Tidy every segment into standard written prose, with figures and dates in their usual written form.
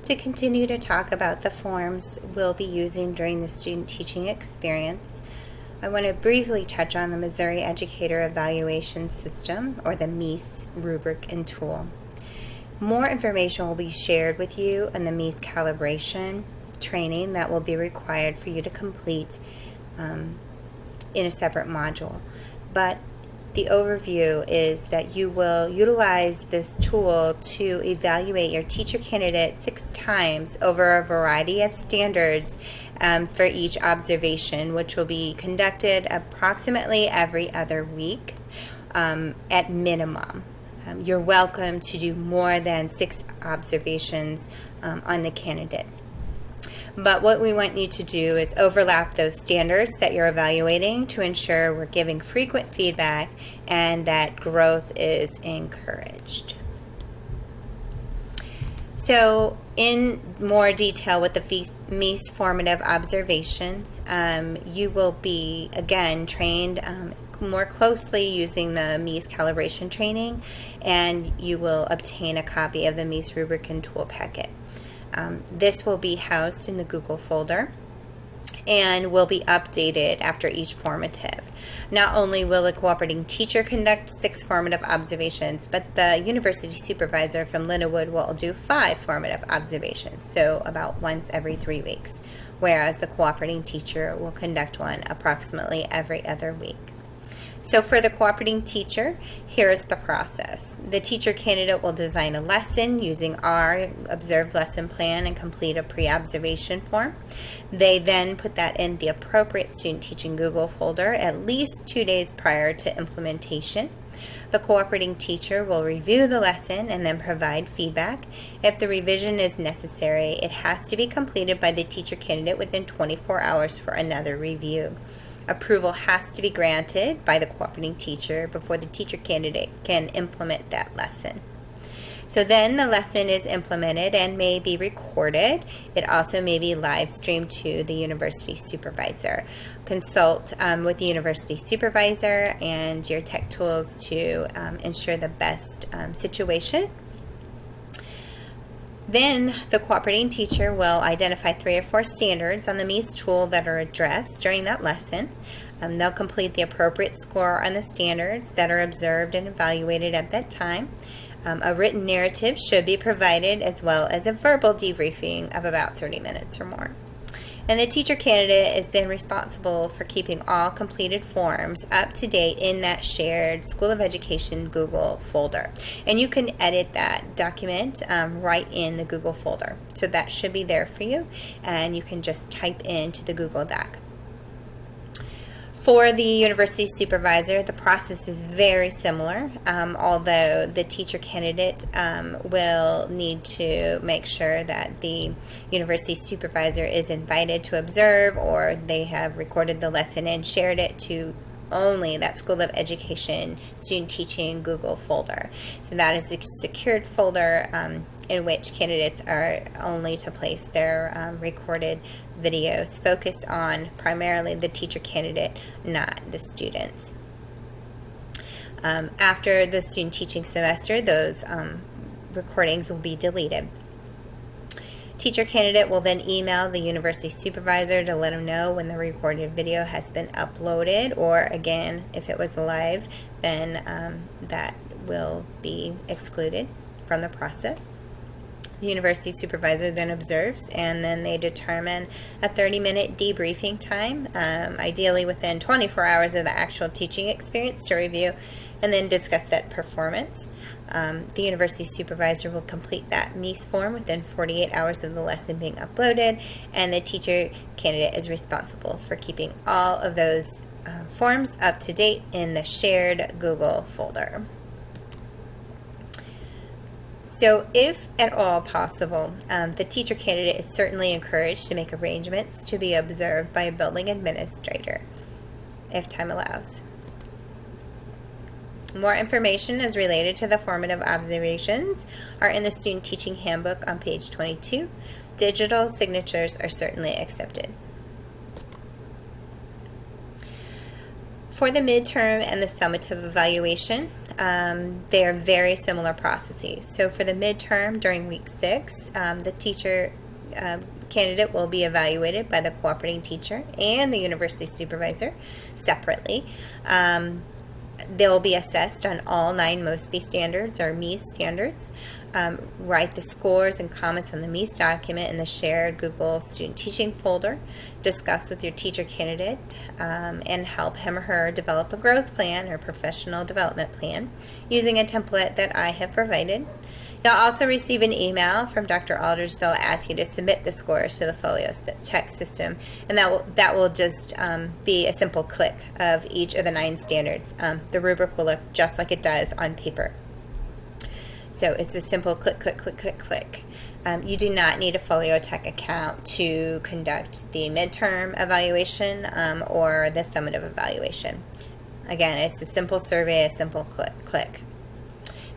to continue to talk about the forms we'll be using during the student teaching experience, I want to briefly touch on the Missouri Educator Evaluation System, or the MEES rubric and tool. More information will be shared with you on the MEES calibration training that will be required for you to complete in a separate module. But the overview is that you will utilize this tool to evaluate your teacher candidate 6 times over a variety of standards for each observation, which will be conducted approximately every other week at minimum. You're welcome to do more than 6 observations on the candidate. But what we want you to do is overlap those standards that you're evaluating to ensure we're giving frequent feedback and that growth is encouraged. So in more detail with the MEES formative observations, you will be, again, trained more closely using the MEES calibration training, and you will obtain a copy of the MEES rubric and tool packet. This will be housed in the Google folder and will be updated after each formative. Not only will the cooperating teacher conduct 6 formative observations, but the university supervisor from Lindenwood will do 5 formative observations, so about once every 3 weeks, whereas the cooperating teacher will conduct one approximately every other week. So for the cooperating teacher, here is the process. The teacher candidate will design a lesson using our observed lesson plan and complete a pre-observation form. They then put that in the appropriate student teaching Google folder at least 2 days prior to implementation. The cooperating teacher will review the lesson and then provide feedback. If the revision is necessary, it has to be completed by the teacher candidate within 24 hours for another review. Approval has to be granted by the cooperating teacher before the teacher candidate can implement that lesson. So then the lesson is implemented and may be recorded. It also may be live streamed to the university supervisor. Consult with the university supervisor and your tech tools to ensure the best situation. Then the cooperating teacher will identify 3 or 4 standards on the MEES tool that are addressed during that lesson. They'll complete the appropriate score on the standards that are observed and evaluated at that time. A written narrative should be provided, as well as a verbal debriefing of about 30 minutes or more. And the teacher candidate is then responsible for keeping all completed forms up to date in that shared School of Education Google folder. And you can edit that document right in the Google folder. So that should be there for you, and you can just type into the Google Doc. For the university supervisor, the process is very similar, although the teacher candidate will need to make sure that the university supervisor is invited to observe, or they have recorded the lesson and shared it to only that School of Education Student Teaching Google folder. So that is a secured folder in which candidates are only to place their recorded videos focused on primarily the teacher candidate, not the students. After the student teaching semester, those recordings will be deleted. Teacher candidate will then email the university supervisor to let them know when the recorded video has been uploaded, or again, if it was live, then that will be excluded from the process. The university supervisor then observes, and then they determine a 30-minute debriefing time, ideally within 24 hours of the actual teaching experience, to review and then discuss that performance. The university supervisor will complete that MEES form within 48 hours of the lesson being uploaded, and the teacher candidate is responsible for keeping all of those forms up to date in the shared Google folder. So if at all possible, the teacher candidate is certainly encouraged to make arrangements to be observed by a building administrator, if time allows. More information as related to the formative observations are in the Student Teaching Handbook on page 22. Digital signatures are certainly accepted. For the midterm and the summative evaluation, They are very similar processes. So for the midterm during week 6, the teacher candidate will be evaluated by the cooperating teacher and the university supervisor separately. They'll be assessed on all 9 MOSB standards or MEAS standards. Write the scores and comments on the MEAS document in the shared Google Student Teaching folder. Discuss with your teacher candidate and help him or her develop a growth plan or professional development plan using a template that I have provided. You'll also receive an email from Dr. Aldridge that will ask you to submit the scores to the Folio check system, and that will just be a simple click of each of the 9 standards. The rubric will look just like it does on paper. So it's a simple click, click, click, click, click. You do not need a Folio Tech account to conduct the midterm evaluation or the summative evaluation. Again, it's a simple survey, a simple click.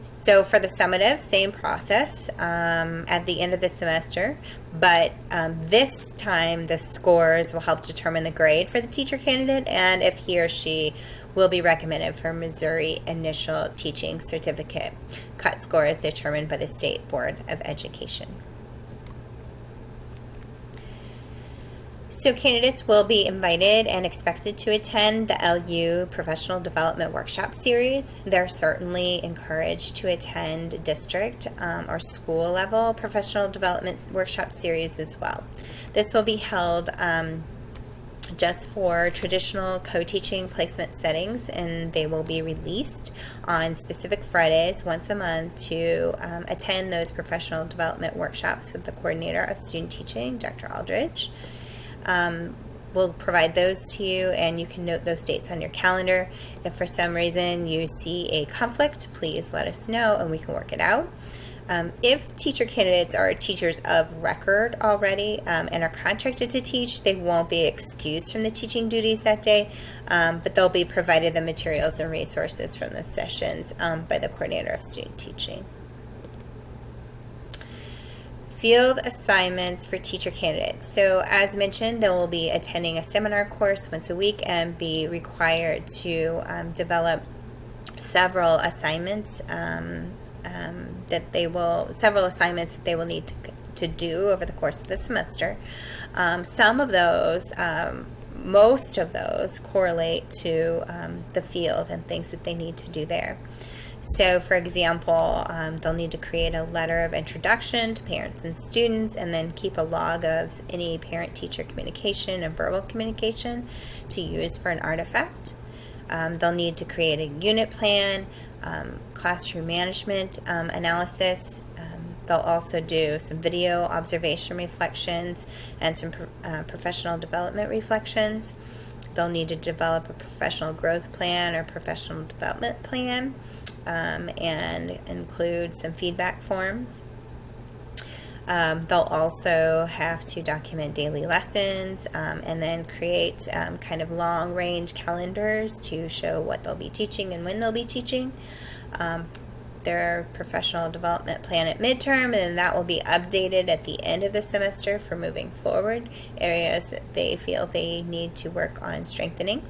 So for the summative, same process at the end of the semester, but this time the scores will help determine the grade for the teacher candidate and if he or she will be recommended for Missouri Initial Teaching Certificate. Cut score is determined by the State Board of Education. So candidates will be invited and expected to attend the LU Professional Development Workshop Series. They're certainly encouraged to attend district or school level professional development workshop series as well. This will be held just for traditional co-teaching placement settings, and they will be released on specific Fridays once a month to attend those professional development workshops with the coordinator of student teaching, Dr. Aldridge. We'll provide those to you, and you can note those dates on your calendar. If for some reason you see a conflict, please let us know and we can work it out. If teacher candidates are teachers of record already and are contracted to teach, they won't be excused from the teaching duties that day, but they'll be provided the materials and resources from the sessions by the coordinator of student teaching. Field assignments for teacher candidates. So as mentioned, they will be attending a seminar course once a week and be required to develop several assignments several assignments that they will need to do over the course of the semester. Some of those, most of those correlate to the field and things that they need to do there. So, for example, they'll need to create a letter of introduction to parents and students and then keep a log of any parent-teacher communication and verbal communication to use for an artifact. They'll need to create a unit plan, classroom management analysis. They'll also do some video observation reflections and some professional development reflections. They'll need to develop a professional growth plan or professional development plan and include some feedback forms. They'll also have to document daily lessons and then create kind of long-range calendars to show what they'll be teaching and when they'll be teaching. Their professional development plan at midterm, and that will be updated at the end of the semester for moving forward, areas that they feel they need to work on strengthening.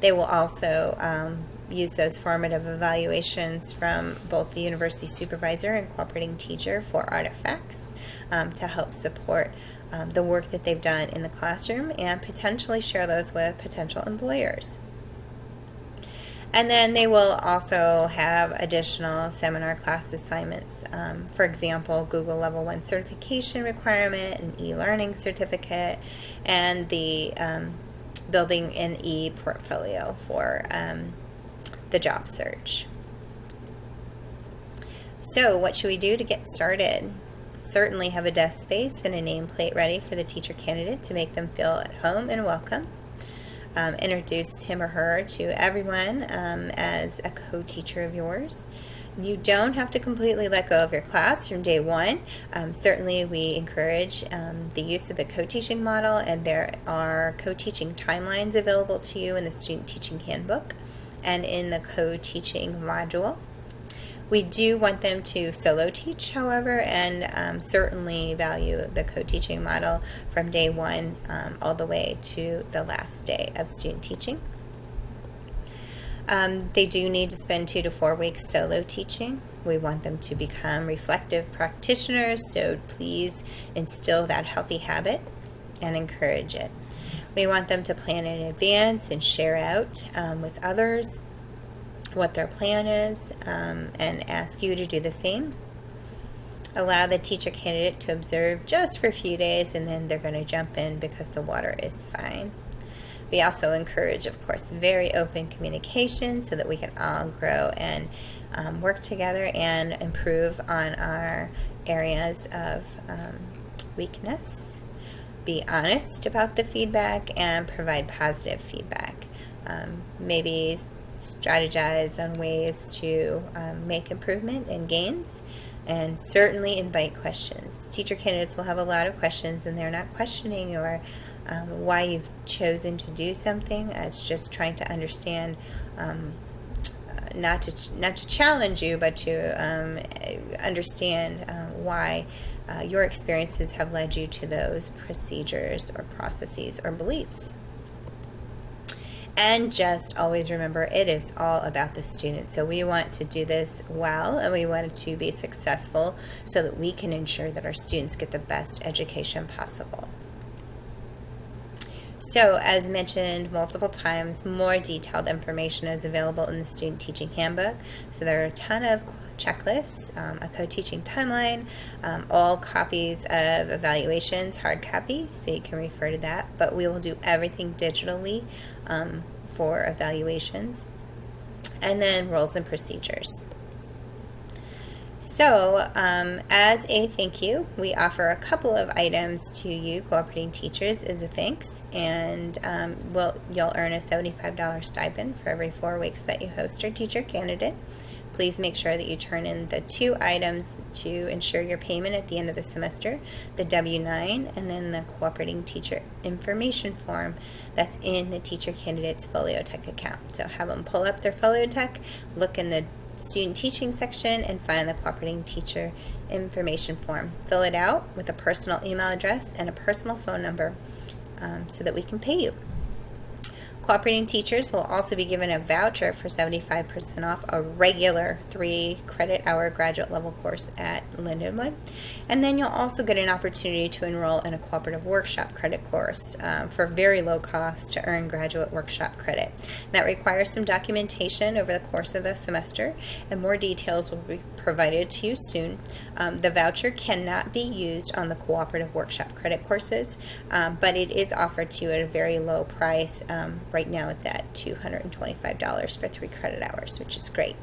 They will also use those formative evaluations from both the university supervisor and cooperating teacher for artifacts to help support the work that they've done in the classroom and potentially share those with potential employers. And then they will also have additional seminar class assignments. For example, Google Level 1 certification requirement, an e-learning certificate, and the building an e-portfolio for the job search. So what should we do to get started? Certainly have a desk space and a nameplate ready for the teacher candidate to make them feel at home and welcome. Introduce him or her to everyone as a co-teacher of yours. You don't have to completely let go of your class from day one. Certainly we encourage the use of the co-teaching model, and there are co-teaching timelines available to you in the Student Teaching Handbook and in the co-teaching module. We do want them to solo teach, however, and certainly value the co-teaching model from day one all the way to the last day of student teaching. They do need to spend 2 to 4 weeks solo teaching. We want them to become reflective practitioners, so please instill that healthy habit and encourage it. We want them to plan in advance and share out with others what their plan is, and ask you to do the same. Allow the teacher candidate to observe just for a few days, and then they're going to jump in because the water is fine. We also encourage, of course, very open communication so that we can all grow and work together and improve on our areas of weakness. Be honest about the feedback and provide positive feedback. Maybe strategize on ways to make improvement and gains, and certainly invite questions. Teacher candidates will have a lot of questions, and they're not questioning your why you've chosen to do something. It's just trying to understand, not to challenge you, but to understand why your experiences have led you to those procedures or processes or beliefs. And just always remember, it is all about the student. So we want to do this well, and we want it to be successful so that we can ensure that our students get the best education possible. So, as mentioned multiple times, more detailed information is available in the Student Teaching Handbook. So there are a ton of checklists, a co-teaching timeline, all copies of evaluations, hard copy, so you can refer to that. But we will do everything digitally for evaluations. And then roles and procedures. So, as a thank you, we offer a couple of items to you cooperating teachers as a thanks, and you'll earn a $75 stipend for every 4 weeks that you host our teacher candidate. Please make sure that you turn in the 2 items to ensure your payment at the end of the semester, the W-9 and then the cooperating teacher information form that's in the teacher candidate's FolioTech account. So have them pull up their FolioTech, look in the student teaching section, and find the cooperating teacher information form. Fill it out with a personal email address and a personal phone number so that we can pay you. Cooperating teachers will also be given a voucher for 75% off a regular 3-credit-hour graduate level course at Lindenwood. And then you'll also get an opportunity to enroll in a cooperative workshop credit course for very low cost to earn graduate workshop credit. That requires some documentation over the course of the semester, and more details will be provided to you soon. The voucher cannot be used on the cooperative workshop credit courses, but it is offered to you at a very low price. Right now it's at $225 for 3 credit hours, which is great.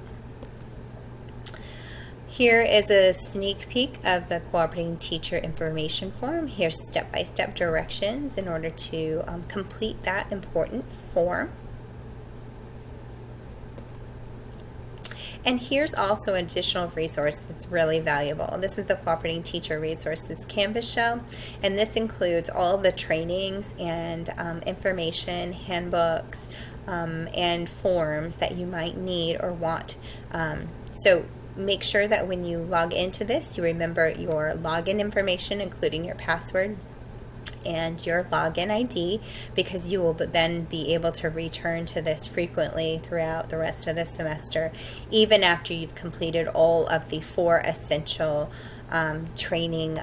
Here is a sneak peek of the cooperating teacher information form. Here's step-by-step directions in order to complete that important form. And here's also an additional resource that's really valuable. This is the Cooperating Teacher Resources Canvas shell, and this includes all of the trainings and information, handbooks, and forms that you might need or want. So make sure that when you log into this, you remember your login information, including your password and your login ID, because you will then be able to return to this frequently throughout the rest of the semester, even after you've completed all of the 4 essential training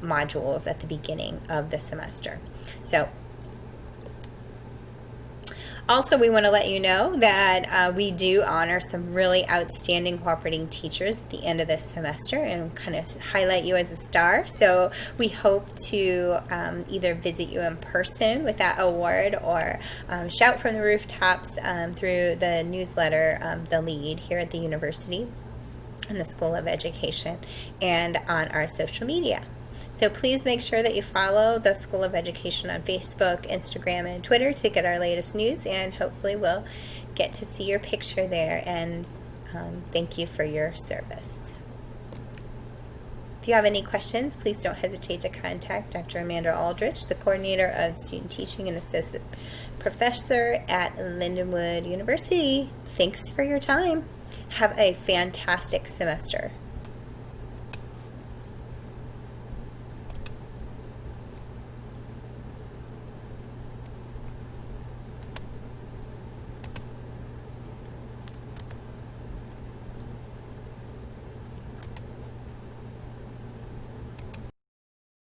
modules at the beginning of the semester. So also, we want to let you know that we do honor some really outstanding cooperating teachers at the end of this semester and kind of highlight you as a star. So we hope to either visit you in person with that award or shout from the rooftops through the newsletter, The Lead, here at the university and the School of Education, and on our social media. So please make sure that you follow the School of Education on Facebook, Instagram, and Twitter to get our latest news, and hopefully we'll get to see your picture there, and thank you for your service. If you have any questions, please don't hesitate to contact Dr. Amanda Aldrich, the Coordinator of Student Teaching and Associate Professor at Lindenwood University. Thanks for your time. Have a fantastic semester.